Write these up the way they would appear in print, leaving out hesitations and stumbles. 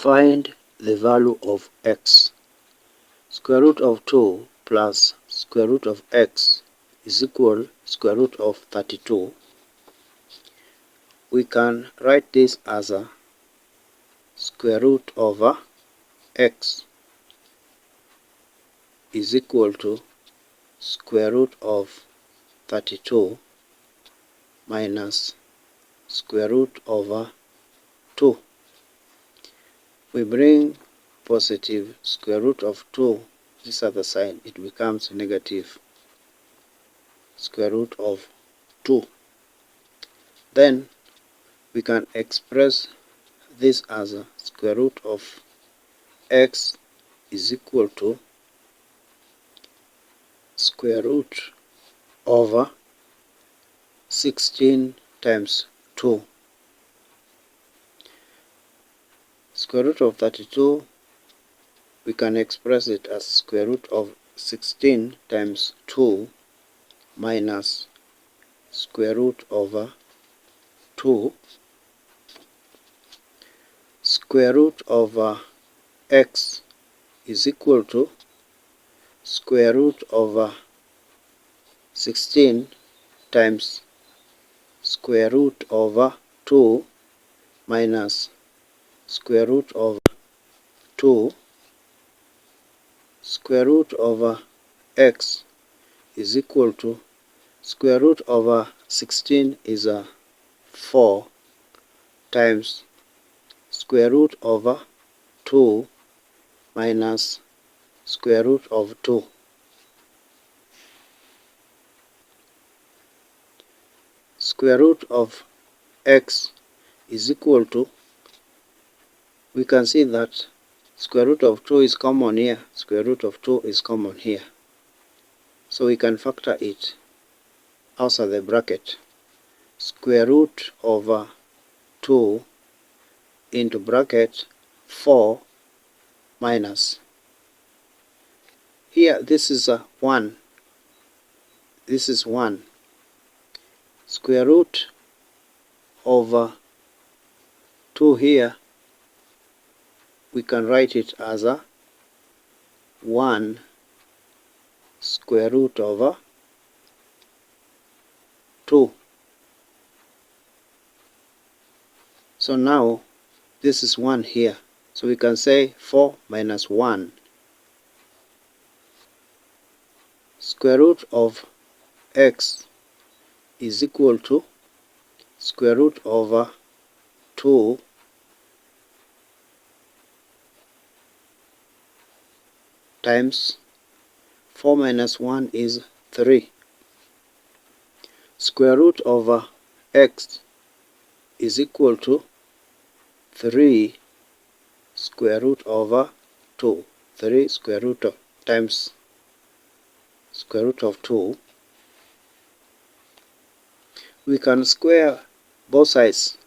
Find the value of x. Square root of 2 plus square root of x is equal square root of 32. We can write this as a square root over x is equal to square root of 32 minus square root over 2. We bring positive square root of 2 this other side, it becomes negative square root of 2. Then we can express this as a square root of x is equal to square root over 16 times 2. Square root of 32, we can express it as square root of 16 times 2 minus square root over 2. Square root over x is equal to square root over 16 times square root over 2 minus square root over 2. Square root over x is equal to square root over 16 is a 4 times square root over 2 minus square root of 2. Square root of x is equal to, we can see that square root of 2 is common here, square root of 2 is common here. So we can factor it outside the bracket. Square root over 2 into bracket 4 minus. Here this is a 1. This is 1. Square root over 2 here, we can write it as a 1 square root over 2. So now this is 1 here. So we can say 4 minus 1. Square root of x is equal to square root over 2 times 4 minus 1 is 3. Square root over x is equal to 3 square root over 2. 3 square root of times square root of 2. We can square both sides.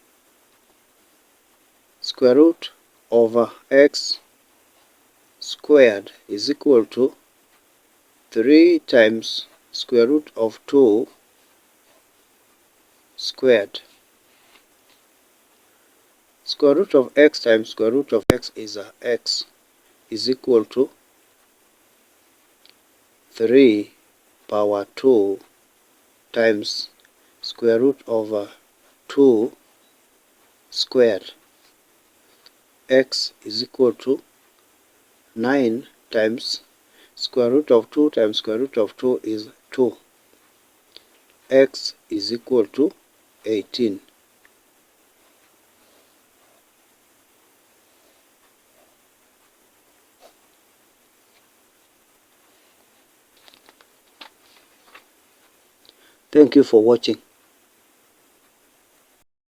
Square root over x squared is equal to 3 times square root of 2 squared. Square root of x times square root of x is x is equal to 3 power 2 times square root over 2 squared. X is equal to 9 times square root of 2 times square root of 2 is 2. X is equal to 18. Thank you for watching.